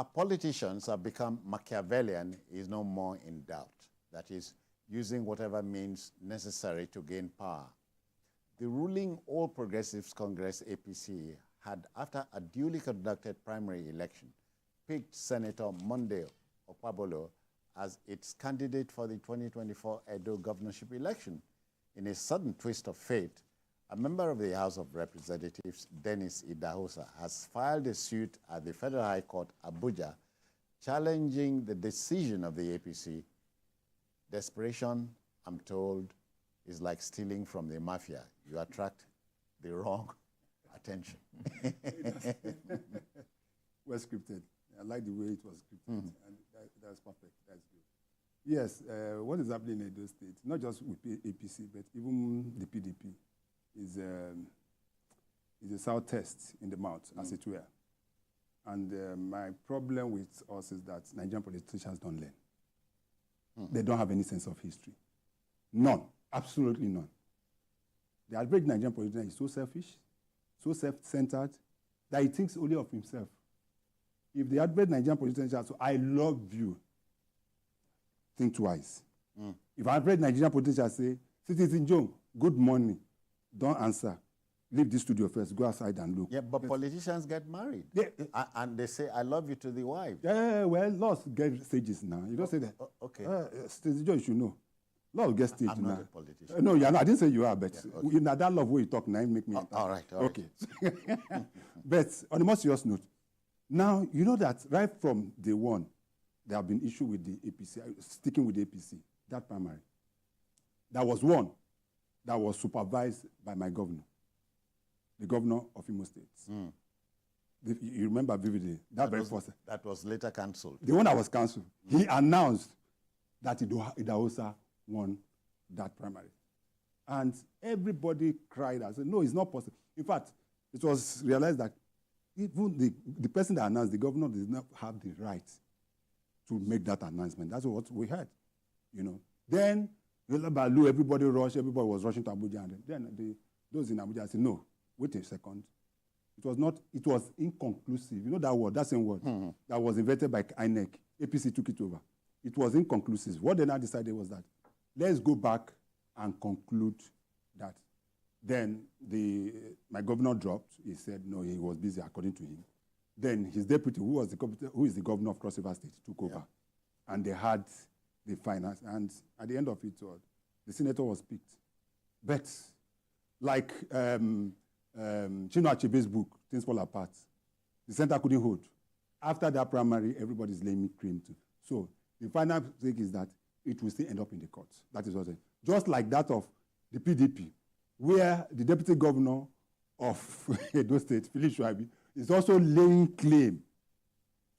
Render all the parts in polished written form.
our politicians have become Machiavellian is no more in doubt. That is, using whatever means necessary to gain power. The ruling All Progressives Congress APC had, after a duly conducted primary election, picked Senator Monday Okpabolo as its candidate for the 2024 Edo governorship election. In a sudden twist of fate, a member of the House of Representatives, Dennis Idahosa, has filed a suit at the Federal High Court, Abuja, challenging the decision of the APC. Desperation, I'm told, is like stealing from the mafia. You attract the wrong attention. Well scripted. I like the way it was scripted. And that's perfect. That's good. Yes, what is happening in Edo State, not just with APC, but even the PDP, is a sour taste in the mouth, as it were. And my problem with us is that Nigerian politicians don't learn. They don't have any sense of history. None. Absolutely none. The average Nigerian politician is so selfish, so self-centered, that he thinks only of himself. If the average Nigerian politician says, I love you, think twice. If average Nigerian politician say, Citizen Joe, good morning, don't answer. Leave the studio first, go outside and look. Yeah, but politicians get married. Yeah. And they say, I love you to the wife. Yeah, well, laws get stages now. You don't say that. Okay. Citizen Joe, you should know. Law get stage I'm now. not a politician. No, you're not. I didn't say you are, but yeah, okay. That love where you talk now make me. All right. Okay. But on a more serious note, now you know that right from day one, there have been issues with the APC, sticking with the APC, that primary. There was one that was supervised by my governor, the governor of Imo State. You remember vividly. That was later cancelled. The one that was cancelled. He announced that Idahosa won that primary. And everybody cried and said, no, it's not possible. In fact, it was realized that even the person that announced, the governor did not have the right to make that announcement. That's what we heard, you know. Then, everybody rushed, everybody was rushing to Abuja. And then those in Abuja said, no, wait a second. It was inconclusive. You know that word, that same word, that was invented by INEC. APC took it over. It was inconclusive. What they now decided was that, let's go back and conclude that. Then my governor dropped. He said, no, he was busy, according to him. Then his deputy, who is the governor of Cross River State, took over. And they had the finance. And at the end of it, the senator was picked. But like Chinua Achebe's book, Things Fall Apart, the center couldn't hold. After that primary, everybody's laying claim to. So the final thing is that it will still end up in the courts. That is what I'm saying. Just like that of the PDP, where the deputy governor of Edo State, Philip Shuaibi, is also laying claim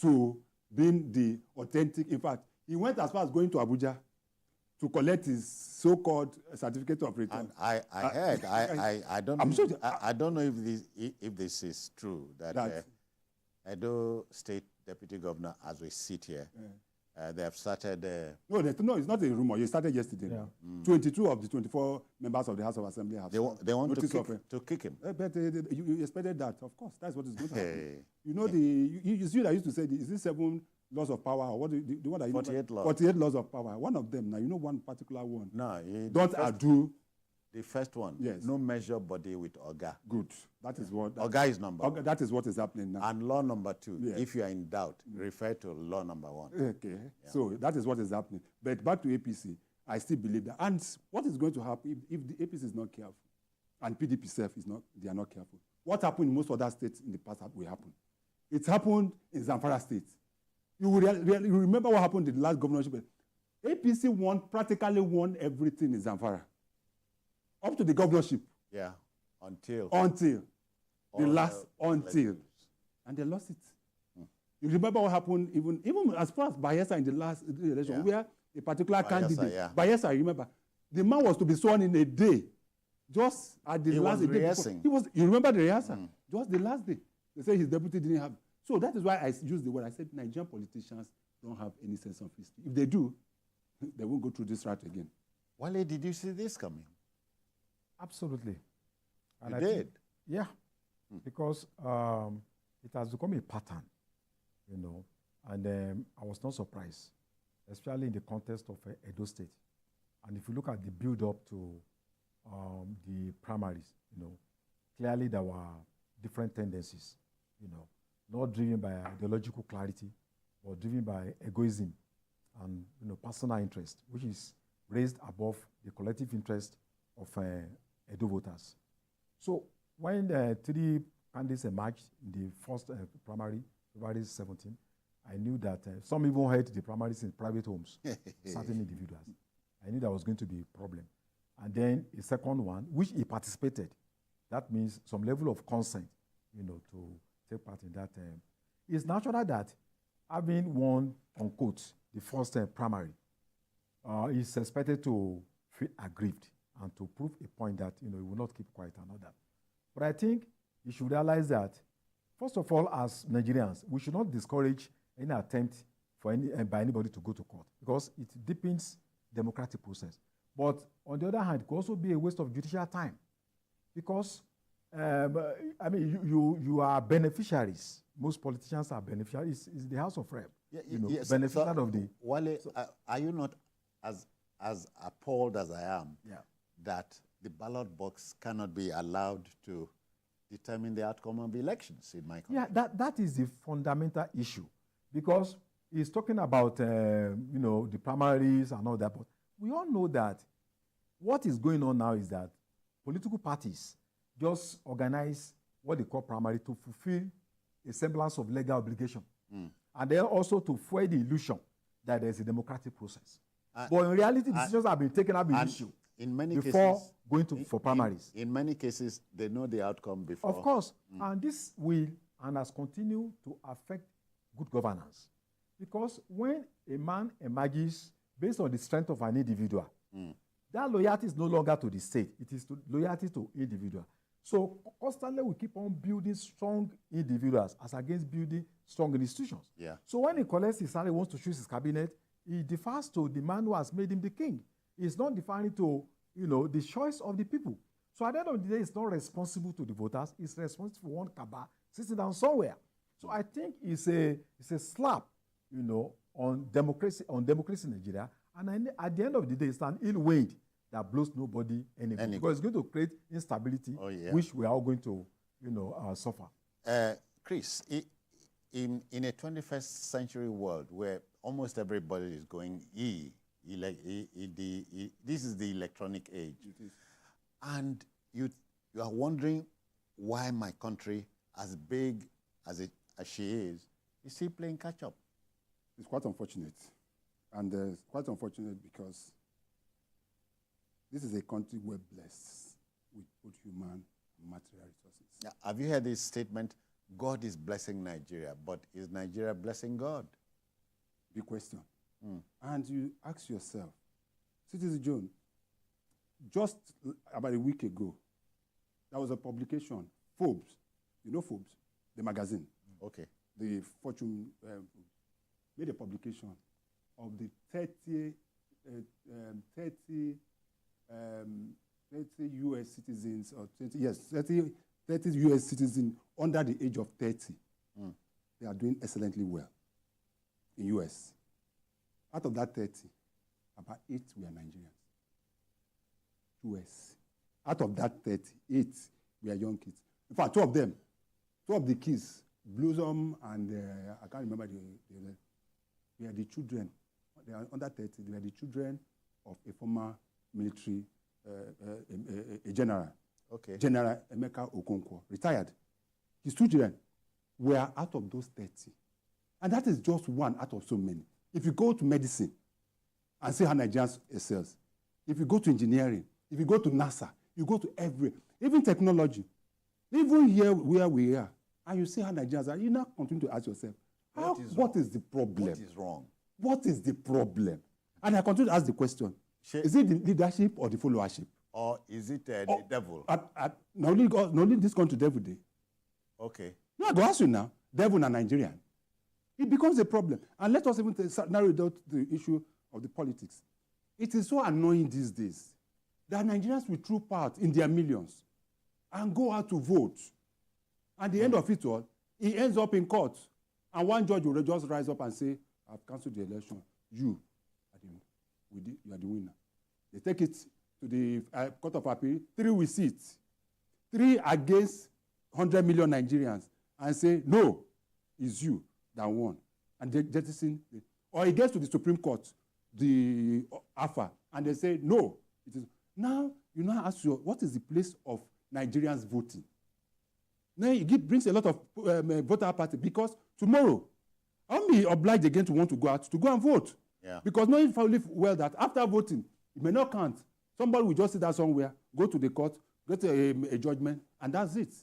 to being the authentic. In fact, he went as far as going to Abuja to collect his so-called certificate of return. And I heard, I don't know, sure I don't know if this is true, that Edo State Deputy Governor, as we sit here, they have started... No, it's not a rumor. It started yesterday. Yeah. 22 of the 24 members of the House of Assembly have... They want to kick him. But you expected that, of course. That's what is going to happen. You know, you see that I used to say, is this 7 laws of power? Or what the one that 48 laws. 48 laws of power. One of them, now, you know one particular one. No. Don't ado... The first one, yes. No measure body with Oga. Good. That is what... Oga is number one. That is what is happening now. And law number 2, yes. If you are in doubt, refer to law number 1. Okay. Yeah. So that is what is happening. But back to APC, I still believe that. And what is going to happen if the APC is not careful, and PDP self they are not careful? What happened in most other states in the past will happen. It happened in Zamfara State. You remember what happened in the last governorship? APC practically won everything in Zamfara. Up to the governorship. Yeah, until. And they lost it. You remember what happened even as far as Bayelsa in the last election, where a particular candidate, Bayelsa, I remember, the man was to be sworn in a day, just at the last day. You remember the rehearsal? Just the last day. They said his deputy didn't have. So that is why I used the word. I said Nigerian politicians don't have any sense of history. If they do, they won't go through this route again. Wale, did you see this coming? Absolutely. And I did? Yeah, because it has become a pattern, you know. And I was not surprised, especially in the context of Edo State. And if you look at the build-up to the primaries, clearly there were different tendencies, not driven by ideological clarity, but driven by egoism and personal interest, which is raised above the collective interest of Edo voters. So when the 3 candidates emerged in the first primary, February 17, I knew that some even held the primaries in private homes, certain individuals. I knew there was going to be a problem. And then a second one, which he participated. That means some level of consent, to take part in that. It's natural that having won, unquote, the first primary, is expected to feel aggrieved and to prove a point that, he will not keep quiet and all that. But I think you should realize that, first of all, as Nigerians, we should not discourage any attempt for by anybody to go to court, because it deepens democratic process. But on the other hand, it could also be a waste of judicial time, because you are beneficiaries. Most politicians are beneficiaries. It's the House of Rep. Yes, beneficiary of the. Wale, are you not as appalled as I am that the ballot box cannot be allowed to determine the outcome of elections in my country? Yeah, that is the fundamental issue, because he's talking about the primaries and all that, but we all know that what is going on now is that political parties just organize what they call primary to fulfill a semblance of legal obligation, and then also to fuel the illusion that there's a democratic process. But in reality, decisions have been taken up in issue in many before cases, going for primaries. In many cases, they know the outcome before. Of course, and this will and has continued to affect good governance, because when a man emerges based on the strength of an individual, that loyalty is no longer to the state, it is loyalty to individual. So constantly we keep on building strong individuals as against building strong institutions. Yeah. So when he collects his salary, wants to choose his cabinet, he defers to the man who has made him the king. He's not deferring to the choice of the people. So at the end of the day, it's not responsible to the voters, it's responsible for one cabal sitting down somewhere. So I think it's a slap, on democracy in Nigeria, and at the end of the day, it's an ill wind that blows nobody anymore, because it's going to create instability, which we are all going to, suffer. Chris, in a 21st century world where almost everybody is going this is the electronic age, and you are wondering why my country, as big as she is still playing catch up. It's quite unfortunate, and it's quite unfortunate because this is a country we're blessed with both human and material resources. Now, have you heard this statement? God is blessing Nigeria, but is Nigeria blessing God? Big question. And you ask yourself, Citizen John, just about a week ago, there was a publication, Forbes, Forbes, the magazine. Okay. The Fortune made a publication of the 30 U.S. citizens, or 30 U.S. citizens under the age of 30. They are doing excellently well in U.S. Out of that 30, about 8 were Nigerians. U.S. Out of that 30, 8 were young kids. In fact, two of the kids, Blossom and I can't remember they are the children. They are under 30. They are the children of a former military a general. Okay. General Emeka Okonkwo, retired. His children were out of those 30. And that is just one out of so many. If you go to medicine and see how Nigerians excels, if you go to engineering, if you go to NASA, you go to even technology, even here where we are, and you see how Nigerians are, you now continue to ask yourself, what is the problem? What is wrong? What is the problem? And I continue to ask the question, is it the leadership or the followership? Or is it the devil? Not only this country devil day. Okay. No, I go ask you now, devil and Nigerian. It becomes a problem. And let us even narrow down the issue of the politics. It is so annoying these days that Nigerians will troop out in their millions and go out to vote. At the end of it all, he ends up in court And one judge will just rise up and say, I've cancelled the election. You are the winner. They take it to the Court of Appeal. 3 will sit. 3 against 100 million Nigerians and say, no, it's you that won. And they jettison. Or it gets to the Supreme Court, the AFA, and they say, no. It is. Now, you now ask you, what is the place of Nigerians voting? Now, it brings a lot of voter apathy because tomorrow, I'll be obliged again to want to go out to go and vote. Yeah. Because knowing fully well that after voting, it may not count. Somebody will just sit there somewhere, go to the court, get a judgment, and that's it.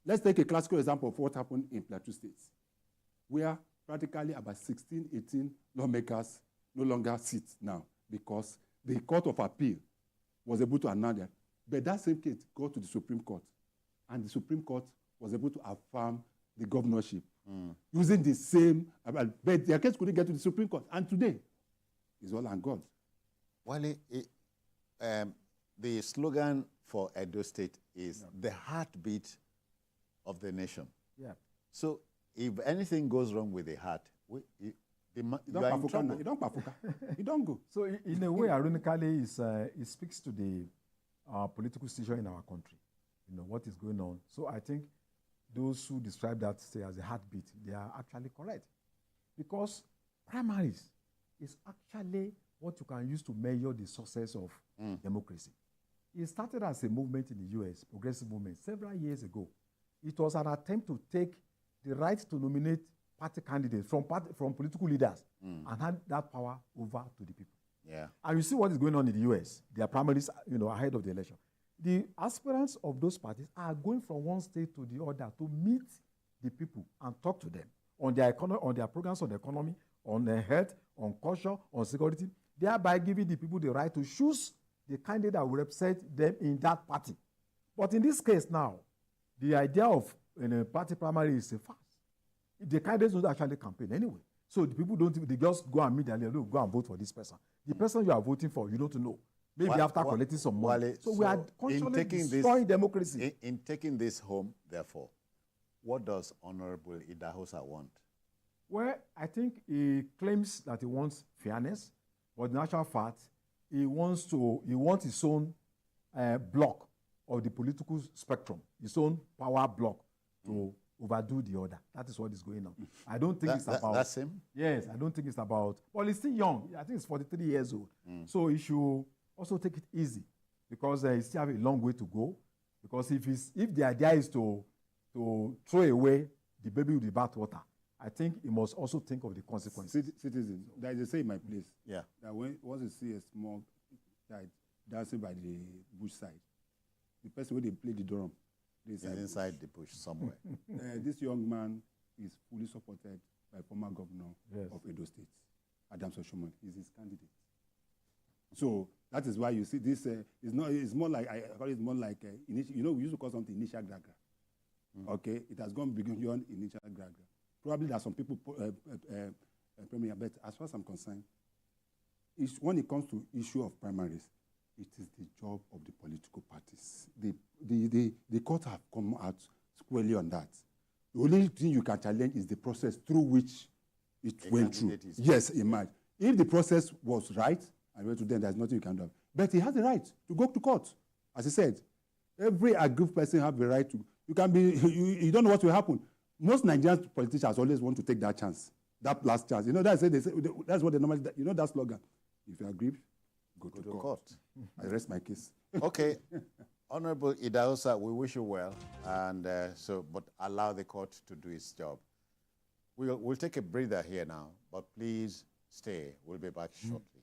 Let's take a classical example of what happened in Plateau State, where practically about 16, 18 lawmakers no longer sit now because the Court of Appeal was able to announce that. But that same case got to the Supreme Court, and the Supreme Court was able to affirm the governorship using the same, but their case couldn't get to the Supreme Court. And today, it's all on God. Wale, the slogan for Edo State is the heartbeat of the nation. Yeah. So if anything goes wrong with the heart, you are in trouble. You don't go. So in a way, ironically, it speaks to the political situation in our country. You know, what is going on. So I think those who describe that say as a heartbeat, they are actually correct. Because primaries is actually what you can use to measure the success of democracy. It started as a movement in the US, progressive movement, several years ago. It was an attempt to take the right to nominate party candidates from political leaders and hand that power over to the people. Yeah. And you see what is going on in the US. Their primaries, ahead of the election. The aspirants of those parties are going from one state to the other to meet the people and talk to them on their on their programs on the economy, on their health, on culture, on security, thereby giving the people the right to choose the candidate that will represent them in that party. But in this case now, the idea of a party primary is a farce. The candidates don't actually campaign anyway. So the people they just go and meet and go and vote for this person. The person you are voting for, you don't know. Maybe after collecting some money. So we are constantly destroying democracy. In taking this home, therefore, what does Honorable Idahosa want? Well, I think he claims that he wants fairness, but in actual fact, he wants his own block of the political spectrum, his own power block to overdo the other. That is what is going on. I don't think it's about... That's him? Yes, I don't think it's about... Well, he's still young. I think he's 43 years old. So he should also take it easy because he still have a long way to go. Because if the idea is to throw away the baby with the bathwater, I think he must also think of the consequences. Citizens, there is a say in my place. Yeah. That once you see a small child dancing by the bush side, the person where they play the drum, is inside the bush somewhere. This young man is fully supported by former governor of Edo State, Adams Oshoman. He's his candidate. So that is why you see this. It's more like I call it more like we used to call something initial gragra. Okay, it has gone beyond initial gragra. Probably there are some people premier, but as far as I'm concerned, when it comes to issue of primaries, it is the job of the political parties. The court have come out squarely on that. The only thing you can challenge is the process through which it went through. Yes, imagine. If the process was right, and went to them, there's nothing you can do. But he has the right to go to court. As I said, every aggrieved person has the right to. You can be. You don't know what will happen. Most Nigerian politicians always want to take that chance, that last chance. That's what they normally. That slogan. If you are aggrieved, go to court. I rest my case. Okay, Honorable Idahosa, we wish you well, and but allow the court to do its job. We'll take a breather here now, but please stay. We'll be back shortly.